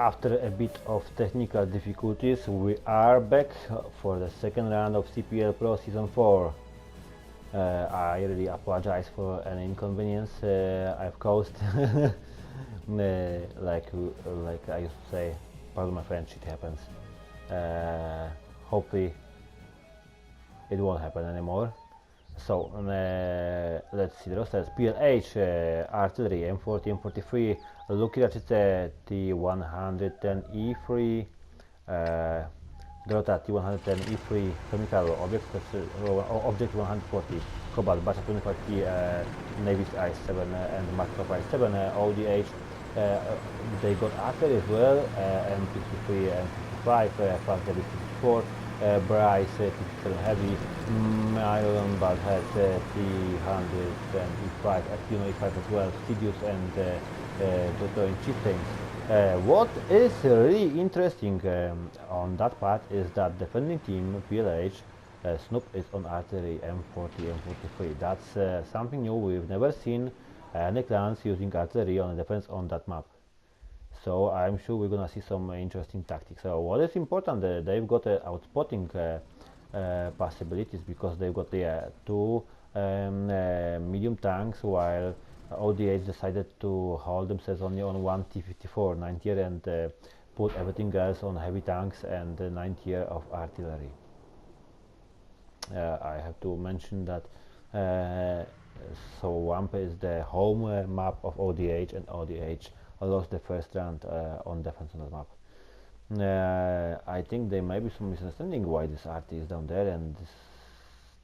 After a bit of technical difficulties, we are back for the second round of CPL PRO Season 4. I really apologize for any inconvenience I've caused. like I used to say, pardon my French, it happens. Hopefully it won't happen anymore. So let's see the rosters. PLH, Artillery, M40, M43, Lucky Ratchet, T110E3, Dorota T110E3, Chemical, Object 140, Cobalt, Bacha 25T, Navy's I7 and Markov I7, ODH. They got artillery as well, M53 and 55, Fast W54. Bryce T57 Heavy, Iron but has T100 E5, FP1 E5 as well, Sidious and Doctor in Chieftains. What is really interesting on that part is that defending team PLH Snoop is on artillery M40, M43. That's something new. We've never seen any clans using artillery on defense on that map. So I'm sure we're gonna see some interesting tactics. So what is important, they've got outspotting possibilities because they've got the two medium tanks, while ODH decided to hold themselves only on one T54 9th tier and put everything else on heavy tanks and 9th tier of artillery. I have to mention that so WAMP is the home map of ODH, and ODH lost the first round on defense on the map. I think there may be some misunderstanding why this RT is down there, and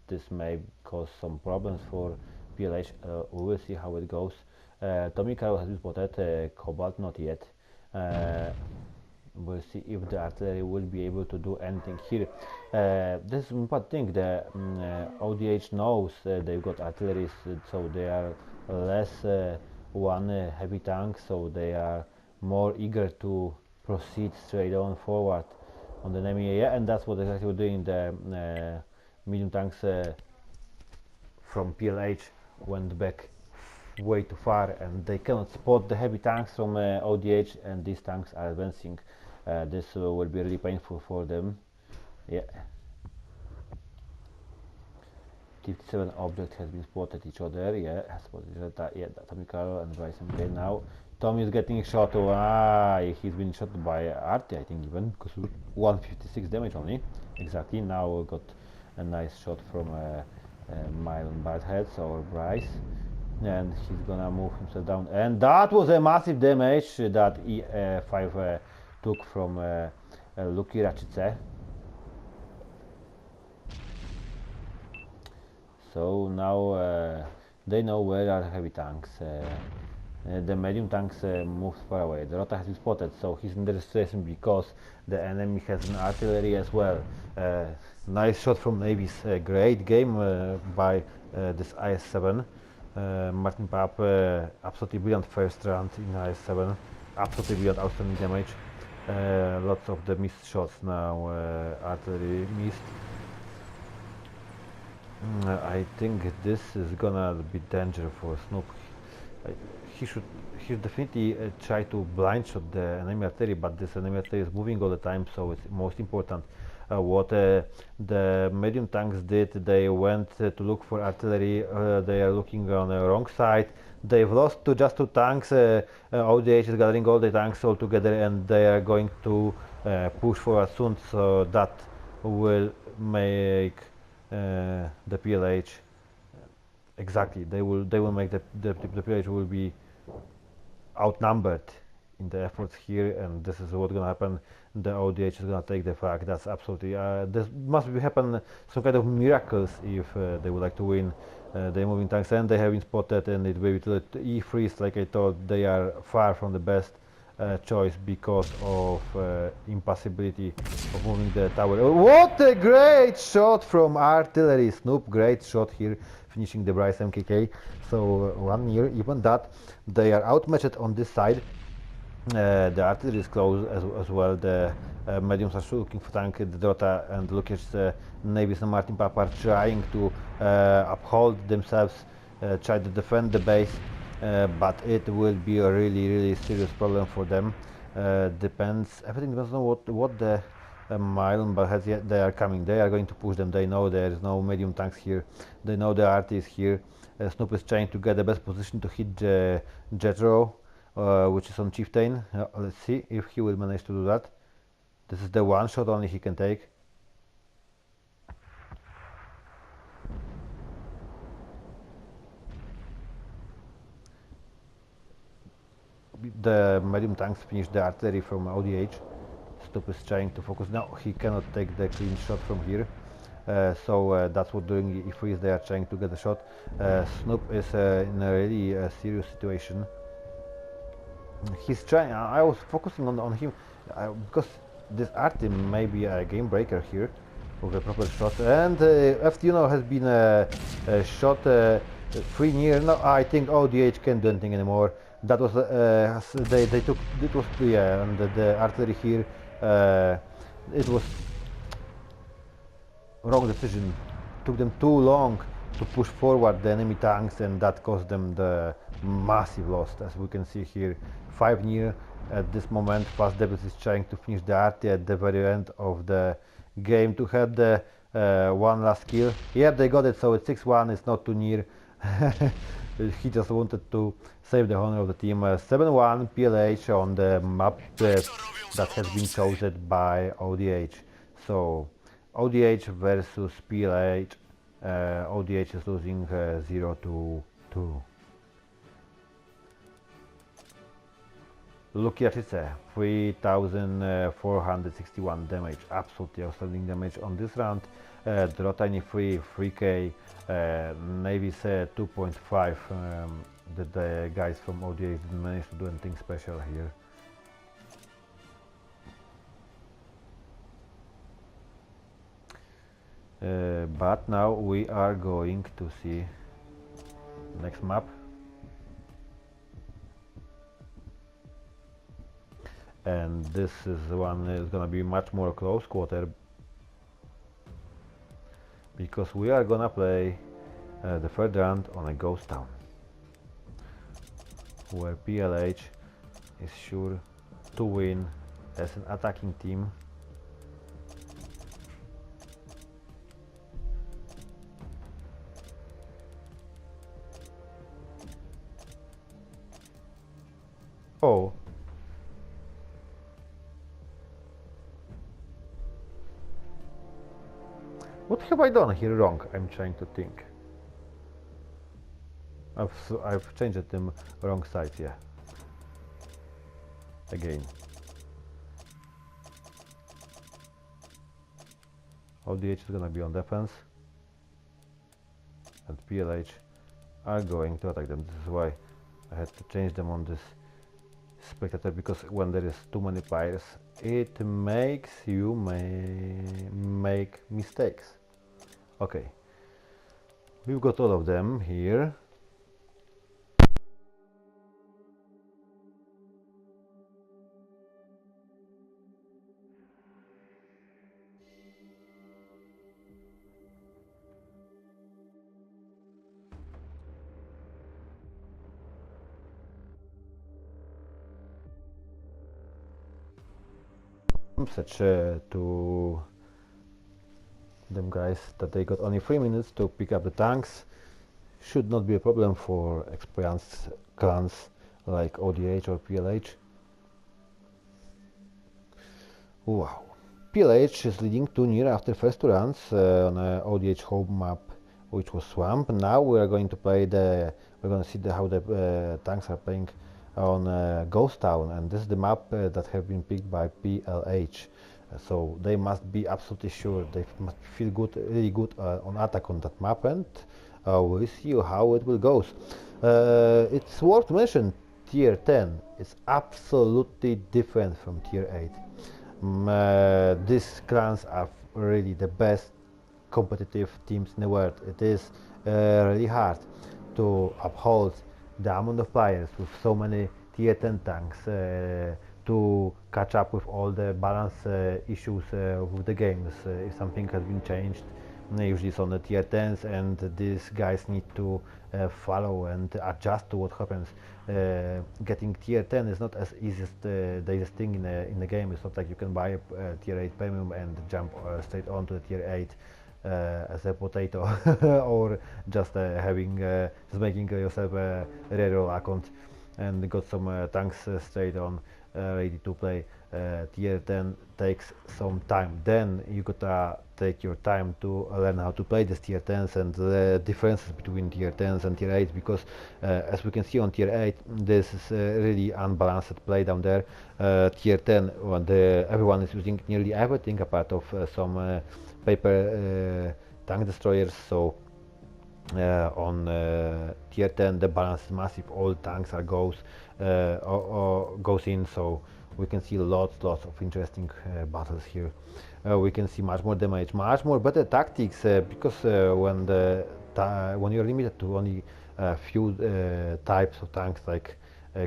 this may cause some problems for PLH. We will see how it goes. Tommy Carroll has been spotted, Cobalt not yet. We'll see if the artillery will be able to do anything here. This is important thing. The ODH knows they've got artillery, so they are less one heavy tank, so they are more eager to proceed straight on forward on the enemy area, and that's what exactly we're doing. The medium tanks from PLH went back way too far, and they cannot spot the heavy tanks from ODH, and these tanks are advancing. This will be really painful for them. Yeah. 57 object has been spotted each other. Yeah, has spotted each other. Yeah, Tommy Carroll and Bryson again now. Tommy is getting shot. He's been shot by Artie, I think, even because 156 damage only. Exactly. Now we got a nice shot from Mylon Bartheads or Bryce, and he's gonna move himself down. And that was a massive damage that E5 took from Lucky Ratchet. So now they know where are heavy tanks. The medium tanks moved far away. The Rota has been spotted, so he's in the situation because the enemy has an artillery as well. Nice shot from Navy's. Great game by this IS-7. Martin Papp, absolutely brilliant first round in IS-7. Absolutely brilliant, outstanding damage. Lots of the missed shots now. Artillery missed. I think this is gonna be danger for Snoop. He should definitely try to blind shot the enemy artillery, but this enemy artillery is moving all the time, so it's most important. What the medium tanks did, they went to look for artillery. They are looking on the wrong side. They've lost to just two tanks. ODH is gathering all the tanks all together, and they are going to push forward soon, so that will make the PLH exactly. They will make the PLH will be outnumbered in the efforts here, and this is what's gonna happen. The ODH is gonna take the flag. That's absolutely this must be happen some kind of miracles if they would like to win. The moving tanks, and they have been spotted, and it will be E3s. Like I thought, they are far from the best choice because of impossibility of moving the tower. What a great shot from artillery! Snoop, great shot here, finishing the Bryce MKK. So 1 year, even that they are outmatched on this side. The artillery is close as well. The mediums are looking for tank. The Dota and Lucas, Navy's and Martin Papp are trying to uphold themselves, try to defend the base, but it will be a really serious problem for them. Depends. Everything depends on what the Mile has. Yet they are coming. They are going to push them. They know there is no medium tanks here. They know the RT is here. Snoop is trying to get the best position to hit the Jetro, which is on Chieftain. Let's see if he will manage to do that. This is the one shot only he can take. The medium tanks finished the artillery from ODH. Snoop is trying to focus. Now he cannot take the clean shot from here. So that's what doing E3 they are trying to get a shot. Snoop is in a really serious situation. He's trying. I was focusing on him because this RT may be a game breaker here with a proper shot. And FTUNO has been shot 3 near. No, I think ODH can't do anything anymore. That was they took it was and the artillery here. It was wrong decision. Took them too long to push forward the enemy tanks, and that caused them the massive loss. As we can see here, 5 near at this moment. Fast Devils is trying to finish the RT at the very end of the game to have the one last kill. Yeah, they got it, so it's 6-1. It's not too near. He just wanted to save the honor of the team. 7-1 PLH on the map that has been chosen by ODH. So ODH versus PLH. ODH is losing 0-2. Look at it, 3,461 damage, absolutely outstanding damage on this round. Drotiny 3K, Navy's 2.5. The guys from ODH didn't manage to do anything special here. But now we are going to see next map. And this is one is gonna be much more close quarter, because we are gonna play the third round on a ghost town, where PLH is sure to win as an attacking team. Oh. What have I done here wrong? I'm trying to think. I've changed them wrong sides, yeah. Again. ODH is gonna be on defense, and PLH are going to attack them. This is why I had to change them on this spectator, because when there is too many players, it makes you make mistakes. Okay, we've got all of them here. Message to them guys that they got only 3 minutes to pick up the tanks. Should not be a problem for experienced clans like ODH or PLH. Wow, PLH is leading 2 near after first 2 rounds on a ODH home map, which was Swamp. Now we are going to play we're going to see how the tanks are playing on Ghost Town, and this is the map that have been picked by PLH. So they must be absolutely sure, they must feel good, really good on attack on that map, and we'll see how it will go. It's worth mentioning tier 10 is absolutely different from tier 8. These clans are really the best competitive teams in the world. It is really hard to uphold the amount of players with so many tier 10 tanks to catch up with all the balance issues with the games. If something has been changed, usually it's on the tier 10s, and these guys need to follow and adjust to what happens. Getting tier 10 is not as easy as the easiest thing in the game. It's not like you can buy a tier 8 premium and jump straight on to the tier 8 as a potato or just just making yourself a reroll account and got some tanks straight on ready to play. Tier 10 takes some time. Then you gotta take your time to learn how to play these tier 10s and the differences between tier 10s and tier 8, because as we can see on tier 8, this is really unbalanced play down there. Tier 10, when everyone is using nearly everything apart of some paper tank destroyers, so on tier 10 the balance is massive. All tanks are goes in, so we can see lots of interesting battles here. We can see much more damage, much more better tactics, because when you're limited to only a few types of tanks, like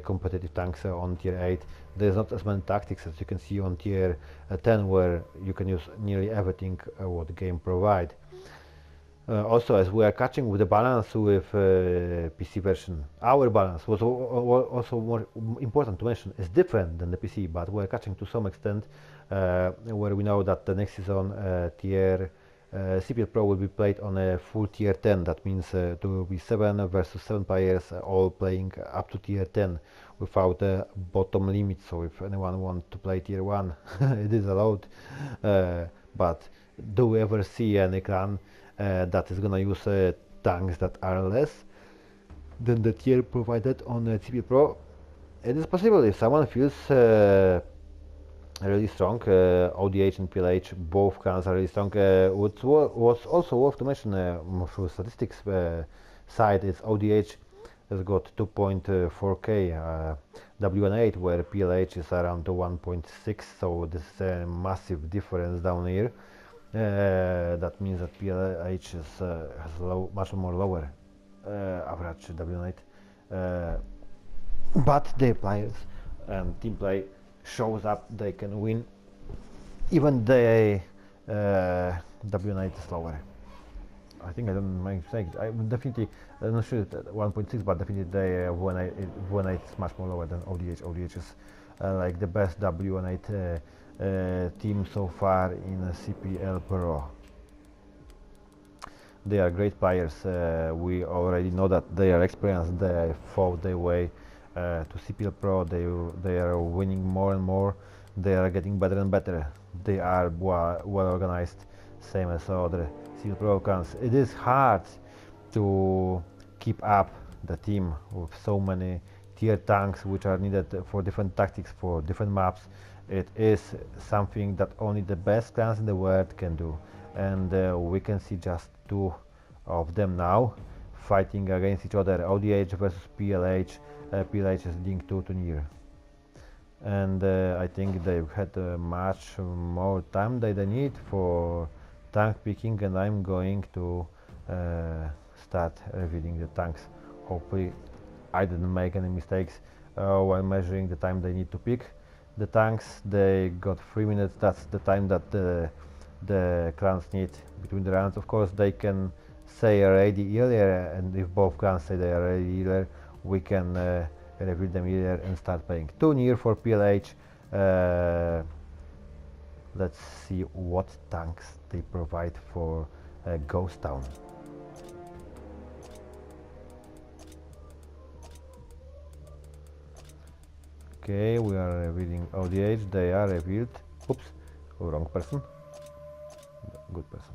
competitive tanks on tier 8, there's not as many tactics as you can see on tier 10, where you can use nearly everything what the game provides. Also, as we are catching with the balance with PC version, our balance was also more important to mention, is different than the PC, but we're catching to some extent, where we know that the next season tier CPL Pro will be played on a full tier 10. That means there will be 7 versus 7 players, all playing up to tier 10 without a bottom limit. So if anyone wants to play tier 1, it is allowed. But do we ever see any clan that is gonna use tanks that are less than the tier provided on CPL Pro? It is possible if someone feels really strong. ODH and PLH, both clans are really strong. What's also worth to mention through statistics side is ODH has got 2.4k WN8, where PLH is around 1.6, so this is a massive difference down here. That means that PLH has much more lower average W8, but the players and team play shows up they can win even the W8 is lower. I think I don't make mistake. I'm definitely, I'm not sure 1.6, but definitely the W8 is much more lower than ODH. ODH is like the best W8 team so far in CPL Pro. They are great players. We already know that they are experienced. They fought their way to CPL Pro. They are winning more and more. They are getting better and better. They are well organized, same as other CPL Pro clans. It is hard to keep up the team with so many tier tanks which are needed for different tactics, for different maps. It is something that only the best clans in the world can do, and we can see just 2 of them now fighting against each other. ODH versus PLH. PLH is linked to Tunir, and I think they've had much more time than they need for tank picking, and I'm going to start revealing the tanks. Hopefully I didn't make any mistakes while measuring the time they need to pick the tanks. They got 3 minutes. That's the time that the clans need between the rounds. Of course, they can say ready earlier, and if both clans say they are ready earlier, we can reveal them earlier and start playing. Too near for PLH. Let's see what tanks they provide for Ghost Town. Okay, we are revealing ODH. They are revealed. Oops, wrong person. Good person.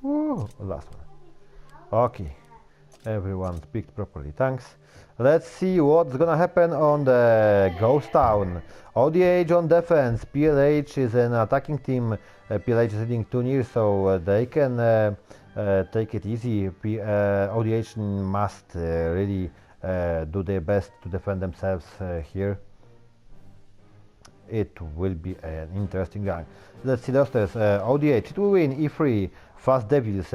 Ooh, last one. Okay, everyone picked properly. Thanks. Let's see what's gonna happen on the Ghost Town. ODH on defense. PLH is an attacking team. PLH is leading 2 near, so they can take it easy. ODH must really do their best to defend themselves here. It will be an interesting game. Let's see, Dosters. ODH, it will win E3. Fast Devils,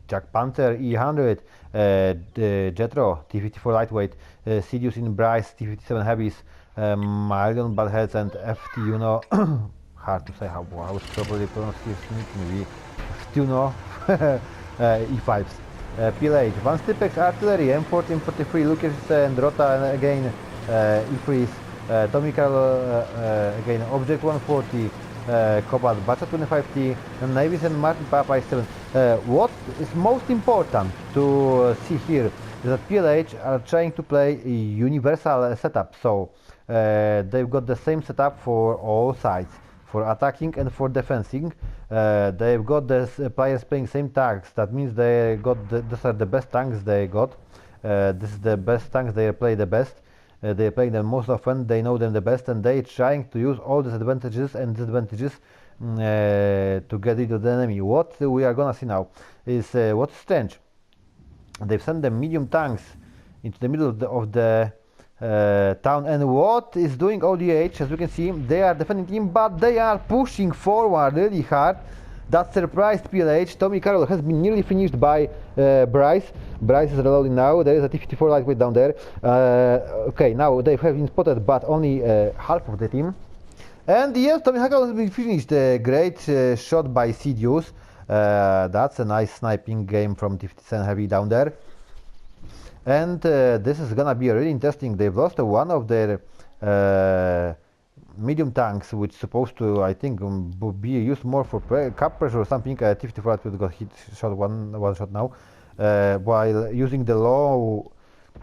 Jack Panther, E100, the Jetro, T54 lightweight, Sidious in Bryce, T57 heavies, Million Buttheads, and FT, you know, hard to say how it's properly pronounced here, maybe Stuno, E5s. PLH, Van Stipex Artillery, M40, M43, Lucas and Rota, and again E3s, Tommy Carlo, again Object 140, Cobalt, Bacha 25T, and Navis and Martin Papa 7. What is most important to see here is that PLH are trying to play a universal setup, so they've got the same setup for all sides, for attacking and for defending. They've got the players playing same tanks. That means they got these are the best tanks they got. This is the best tanks they play the best. They play them most often. They know them the best, and they trying to use all these advantages and disadvantages to get rid of the enemy. What we are gonna see now is what's strange. They've sent the medium tanks into the middle of the town, and what is doing ODH? As you can see, they are defending him, but they are pushing forward really hard. That surprised PLH. Tommy Carroll has been nearly finished by Bryce. Bryce is reloading now. There is a T54 lightweight down there. Okay, now they have been spotted, but only half of the team. And yes, Tommy Carroll has been finished. Great shot by Sidious. That's a nice sniping game from T57 heavy down there. And this is gonna be really interesting. They've lost one of their medium tanks, which is supposed to, I think, be used more for cap pressure or something. T54 got hit, shot one shot now, while using the low,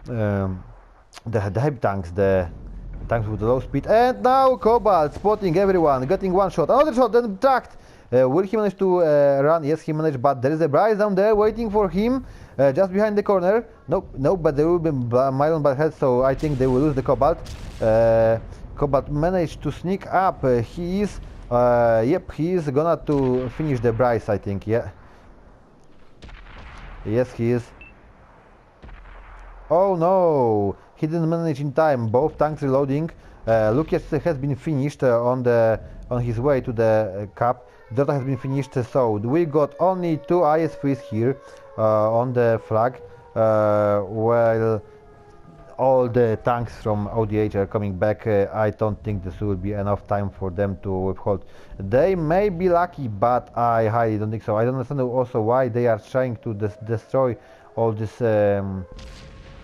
the heavy tanks, the tanks with the low speed. And now Cobalt spotting everyone, getting one shot, another shot, then tracked. Will he manage to run? Yes, he managed, but there is a Bryce down there waiting for him, just behind the corner. No, but there will be Mylon Butthead, so I think they will lose the Cobalt. Cobalt managed to sneak up. He is, yep, he is gonna to finish the Bryce, I think, yeah. Yes, he is. Oh no, he didn't manage in time. Both tanks reloading. Lucas has been finished on his way to the cap. Dota has been finished, so we got only 2 IS3s here on the flag, while all the tanks from ODH are coming back. I don't think this will be enough time for them to withhold. They may be lucky, but I highly don't think so. I don't understand also why they are trying to destroy all this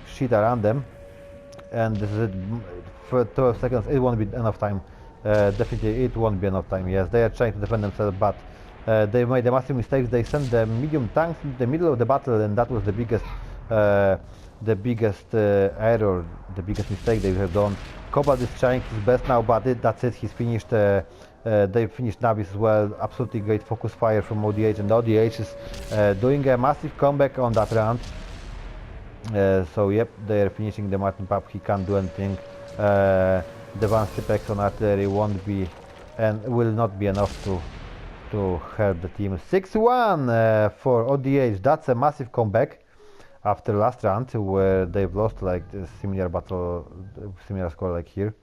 shit around them. And this is it. For 12 seconds, it won't be enough time. Definitely it won't be enough time. Yes, they are trying to defend themselves, but they made a massive mistake. They sent the medium tanks in the middle of the battle, and that was the biggest error, the biggest mistake they have done. Cobalt is trying his best now, but that's it. He's finished. They finished Navis as well. Absolutely great focus fire from ODH, and ODH is doing a massive comeback on that round. So yep, they are finishing the Martin Pap. He can't do anything. The Van Stipex on artillery won't be and will not be enough to help the team. 6-1 for ODH. That's a massive comeback after last round where they've lost like a similar battle, similar score like here.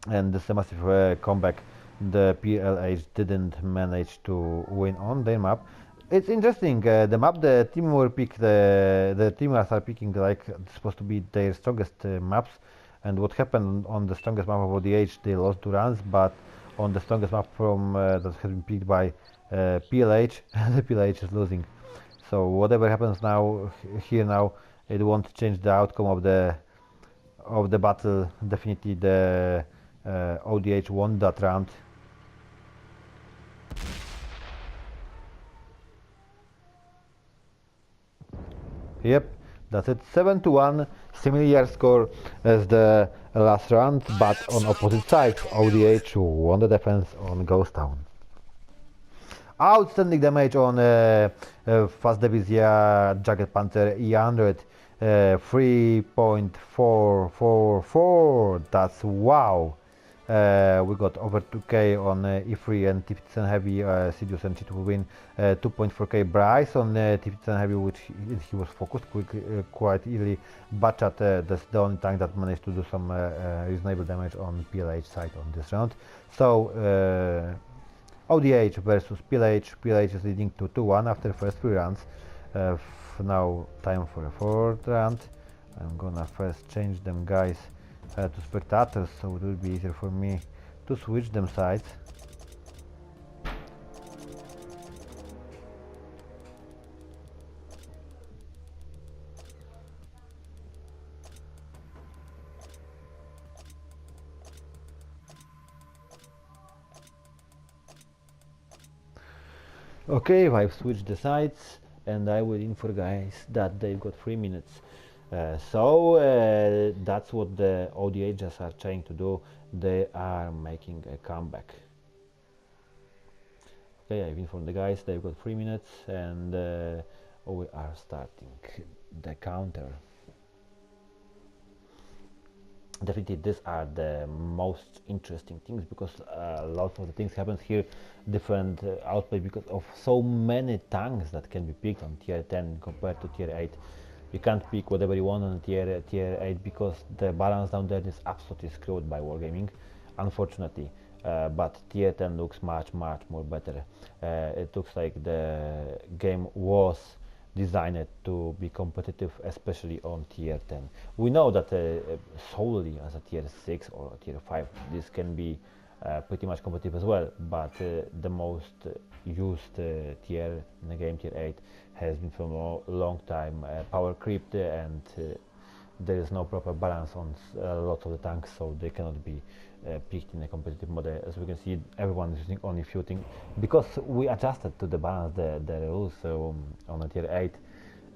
And this is a massive comeback. The PLH didn't manage to win on their map. It's interesting. The map the team will pick, the teamers are picking like it's supposed to be their strongest maps. And what happened on the strongest map of ODH, they lost 2 rounds, but on the strongest map from that has been picked by PLH, the PLH is losing. So whatever happens now, here now, it won't change the outcome of the battle. Definitely the ODH won that round. Yep, that's it. 7-1, similar score as the last round, but on opposite sides. ODH won the defense on Ghost Town. Outstanding damage on Fast Divizia Jacket Panther E100, 3.444. That's wow. We got over 2k on E3 and T57 Heavy, Sidious and Cheat will win 2.4k. Bryce on T57 Heavy, which he was focused quite easily. Bachat, that's the only tank that managed to do some reasonable damage on PLH side on this round. So ODH versus PLH. PLH is leading to 2-1 after the first 3 rounds. Now time for a fourth round. I'm gonna first change them guys to spectators, so it will be easier for me to switch them sides. Okay, I've switched the sides and I will inform guys that they've got 3 minutes. So that's what the ODHs are trying to do. They are making a comeback. Okay, I've informed the guys they've got 3 minutes and we are starting the counter. Definitely these are the most interesting things because a lot of the things happens here different outplay because of so many tanks that can be picked on tier 10 compared to tier 8. You can't pick whatever you want on tier 8 because the balance down there is absolutely screwed by wargaming, unfortunately. But tier 10 looks much more better. It looks like the game was designed to be competitive, especially on tier 10. We know that solely as a tier 6 or a tier 5 this can be pretty much competitive as well, but the most used tier in the game, tier 8, has been for a long time power creeped and there is no proper balance on lots of the tanks, so they cannot be picked in a competitive mode. As we can see, everyone is using only few things because we adjusted to the balance the rules. So on a tier 8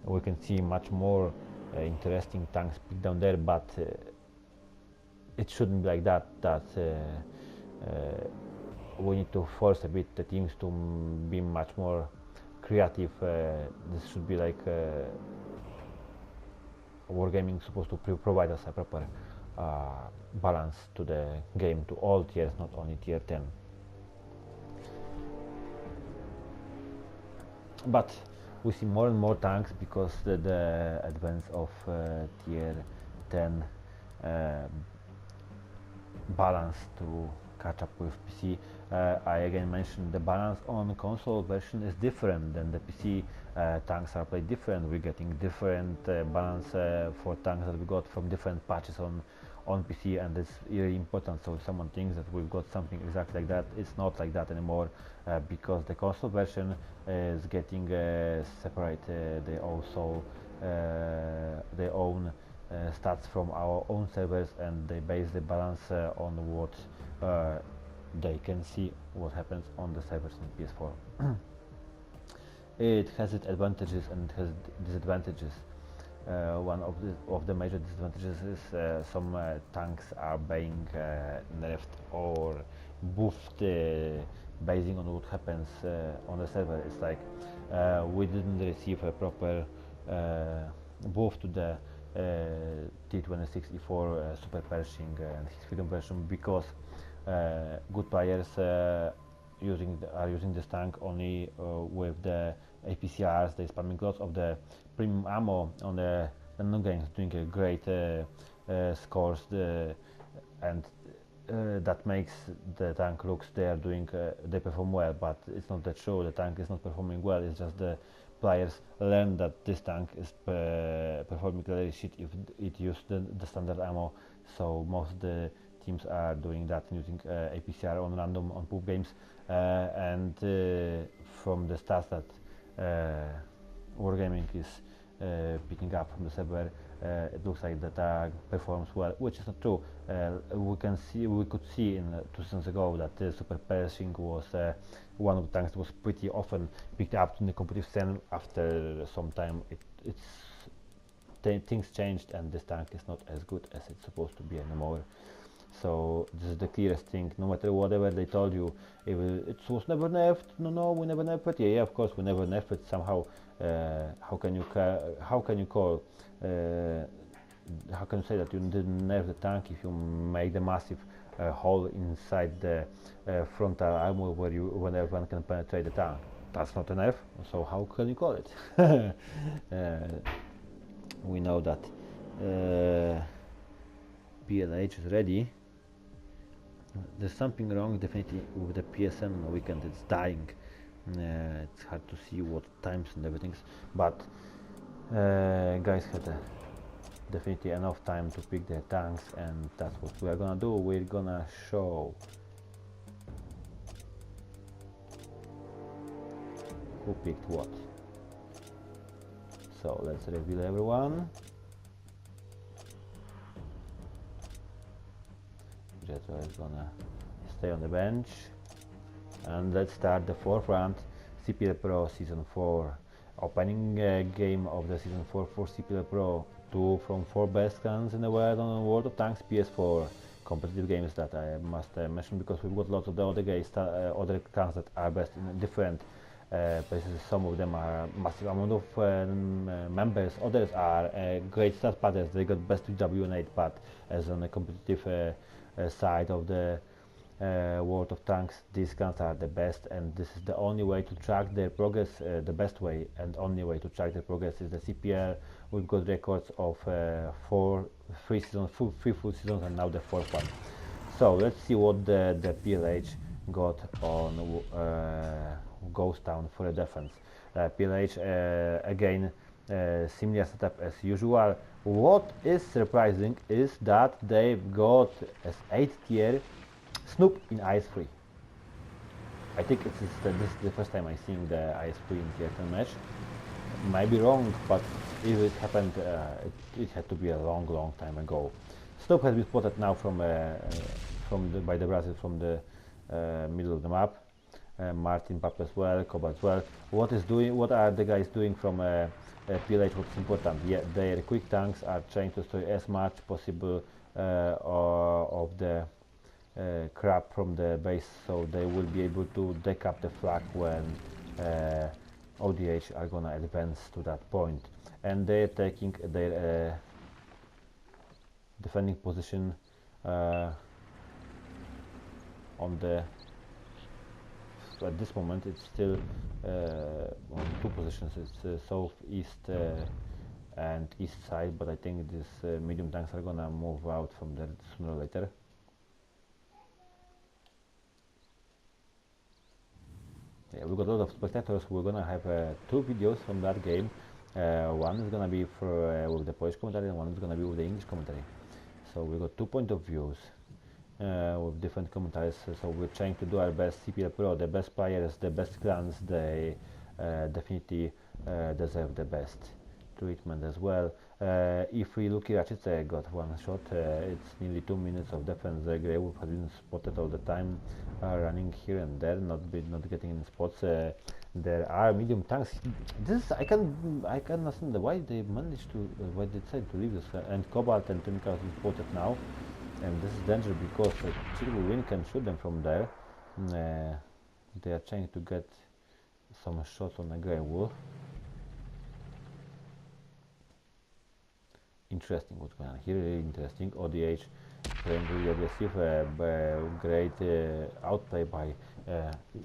we can see much more interesting tanks picked down there, but it shouldn't be like that. We need to force a bit the teams to be much more creative. This should be like wargaming supposed to provide us a proper balance to the game, to all tiers, not only tier 10. But we see more and more tanks because the advance of tier 10 balance to catch up with PC. I again mentioned the balance on the console version is different than the PC. Tanks are played different. We're getting different balance for tanks that we got from different patches on PC, and it's really important. So someone thinks that we've got something exactly like that. It's not like that anymore because the console version is getting separate. They also their own stats from our own servers, and they base the balance on what they can see what happens on the servers in PS4. It has its advantages and it has disadvantages. One of the major disadvantages is some tanks are being nerfed or buffed basing on what happens on the server. It's like we didn't receive a proper buff to the T26E4 Super Pershing and his Freedom version because good players are using this tank only with the APCRs. They're spamming lots of the premium ammo on the random games, doing a great scores, and that makes the tank looks they perform well, but it's not that true. The tank is not performing well. It's just the players learn that this tank is performing really shit if it used the standard ammo. So most of the teams are doing that, using APCR on random on PUB games, and from the stats that Wargaming is picking up from the server, it looks like the tank performs well, which is not true. We could see in 2 seasons ago that Super Pershing was one of the tanks that was pretty often picked up in the competitive scene. After some time, things changed, and this tank is not as good as it's supposed to be anymore. So this is the clearest thing. No matter whatever they told you, if it was never nerfed. No, we never nerfed it. Yeah, of course we never nerfed it. Somehow, how can you say that you didn't nerf the tank if you make the massive hole inside the frontal armor when everyone can penetrate the tank? That's not a nerf. So how can you call it? We know that PLH is ready. There's something wrong definitely with the PSN on the weekend. It's dying. It's hard to see what times and everything, but guys had definitely enough time to pick their tanks, and that's what we are gonna do. We're gonna show who picked what. So let's reveal everyone. Jetro is gonna stay on the bench, and let's start the fourth round. CPL Pro Season 4 opening game of the Season 4 for CPL Pro. 2 from 4 best clans in the world on World of Tanks PS4 competitive games that I must mention, because we've got lots of the other guys, other clans that are best in different places. Some of them are massive amount of members, others are great stat patterns. They got best W8, but as on the competitive side of the World of Tanks, these clans are the best, and this is the only way to track their progress. The best way and only way to track their progress is the CPL. We've got records of 3 full seasons, and now the 4th one. So let's see what the PLH got on Ghost Town for the defense. PLH again, similar setup as usual. What is surprising is that they've got as 8th tier Snoop in IS3. I think this is the first time I'm seeing the IS3 in tier 10 match. Might be wrong, but if it happened, it had to be a long time ago. Snoop has been spotted now by the Brazil from the middle of the map. Martin Pap as well, Koba as well. What are the guys doing from PLH? What's important? Yeah, their quick tanks are trying to destroy as much possible of the crap from the base, so they will be able to deck up the flag when ODH are gonna advance to that point. And they're taking their defending position on the. So at this moment it's still on 2 positions. It's south, east and east side, but I think these medium tanks are gonna move out from there sooner or later. Yeah, we've got a lot of spectators. We're gonna have 2 videos from that game. One is gonna be for with the Polish commentary, and one is gonna be with the English commentary. So we've got 2 point of views with different commentaries. So we're trying to do our best. CPL Pro, the best players, the best clans, they definitely deserve the best treatment as well. If we look at it, got 1 shot. It's nearly 2 minutes of defense. Grey Wolf has been spotted all the time, running here and there, not getting in spots. There are medium tanks. I can understand why they managed to why they decided to leave this. And Cobalt and Tunica has been spotted now, and this is dangerous because Chilbu Win can shoot them from there. They are trying to get some shots on the Grey Wolf. Interesting what's going on here, really interesting. ODH playing really aggressive, great outplay by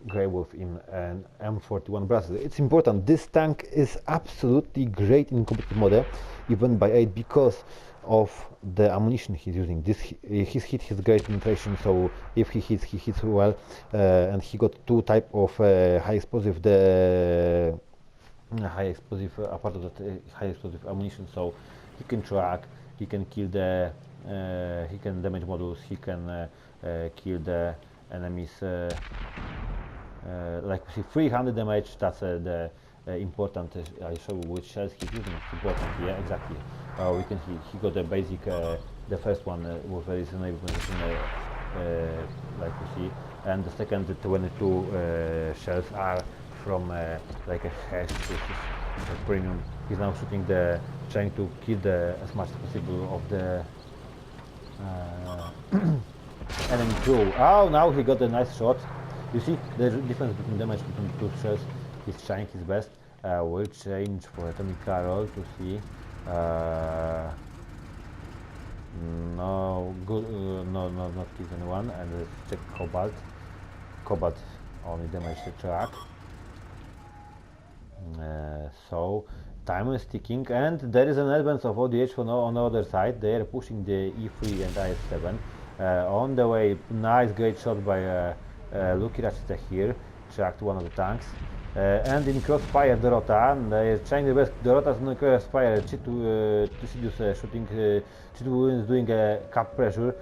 Grey Wolf in an M41 Brazil. It's important, this tank is absolutely great in competitive mode, even by 8, because of the ammunition he's using. His hit is great penetration, so if he hits well, and he got 2 type of high explosive, apart of that high explosive ammunition, so he can track, he can kill the, he can damage modules, he can kill the enemies. Like we see 300 damage, that's the important. I show you which shells he's using. It's important. Yeah, exactly. He got the basic, the first one was very reasonable position, like we see, and the second 22 shells are from like a hash, which is premium. He's now shooting trying to kill as much as possible of the enemy crew. Oh, now he got a nice shot. You see the difference between damage between 2 shells. He's trying his best. We'll change for Atomic Carol to see. No, good. No, not kill anyone. And let's check Cobalt. Cobalt only damaged the track. So time is ticking, and there is an advance of ODH on the other side. They are pushing the E3 and IS7 on the way. Nice, great shot by Luki Rachita here. tracked one of the tanks. And in crossfire Dorota, they're trying their best. Dorota's in crossfire. Chitu Sidious shooting. Chitu is doing a cap pressure.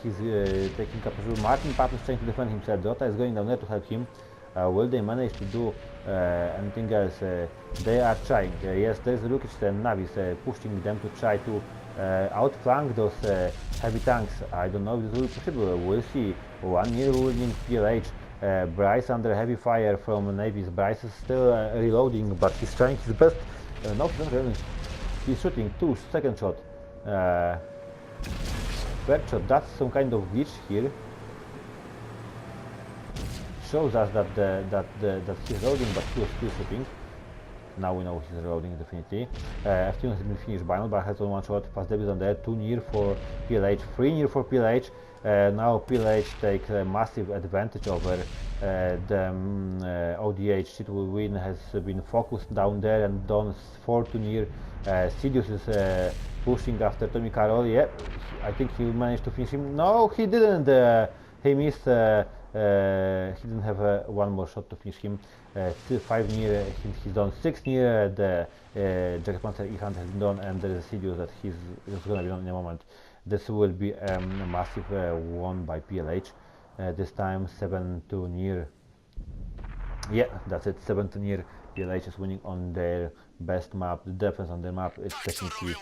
He's taking cap pressure. Martin Papp is trying to defend himself. Dorota is going down there to help him. Will they manage to do anything else? They are trying. Yes, there's Lukic and Navis pushing them to try to outflank those heavy tanks. I don't know if this will be possible. We'll see. 1 year winning PLH. Bryce under heavy fire from Navy's. Bryce is still reloading, but he's trying his best. No, he's shooting 2 second shot. Third shot. That's some kind of glitch here. Shows us that he's reloading, but he was still shooting. Now we know he's reloading definitely. F2 has been finished by now, but has on 1 shot. Fast debut on there. 2 near for PLH, 3 near for PLH. Now PLH take a massive advantage over the ODH. It win has been focused down there and done 4 to near. Sidious is pushing after Tommy Carroll. Yeah, I think he managed to finish him. No, he didn't. He missed. He didn't have one more shot to finish him. 5 near, he's done 6 near. The Jacket Panther E-Hunt has been done, and there is a Sidious that he's going to be done in a moment. This will be a massive won by PLH. This time 7 to near. Yeah, that's it. 7 to near. PLH is winning on their best map. The defense on their map, it definitely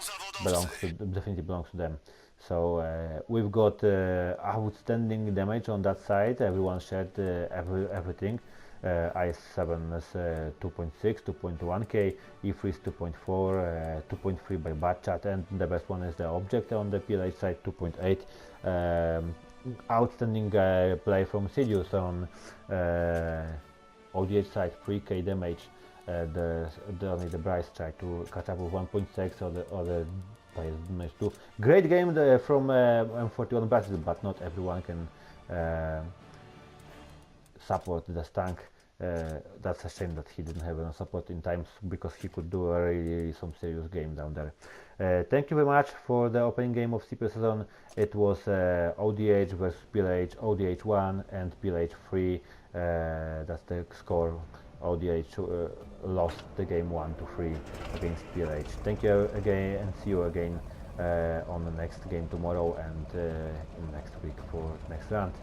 belongs to them. So we've got outstanding damage on that side. Everyone shared everything. I7 is 2.6, 2.1k, E3 is 2.4, 2.3 by Batchat, and the best one is the object on the PLH side, 2.8. Outstanding play from Sidious on ODH side, 3k damage. Only the Bryce tried to catch up with 1.6, or the other players managed to. Great game from M41 Brazil, but not everyone can support this tank. That's a shame that he didn't have enough support in time, because he could do a really some serious game down there. Thank you very much for the opening game of CPL season. It was ODH versus PLH, ODH 1 and PLH 3. That's the score. ODH lost the game 1-3 against PLH. Thank you again, and see you again on the next game tomorrow and in next week for next round.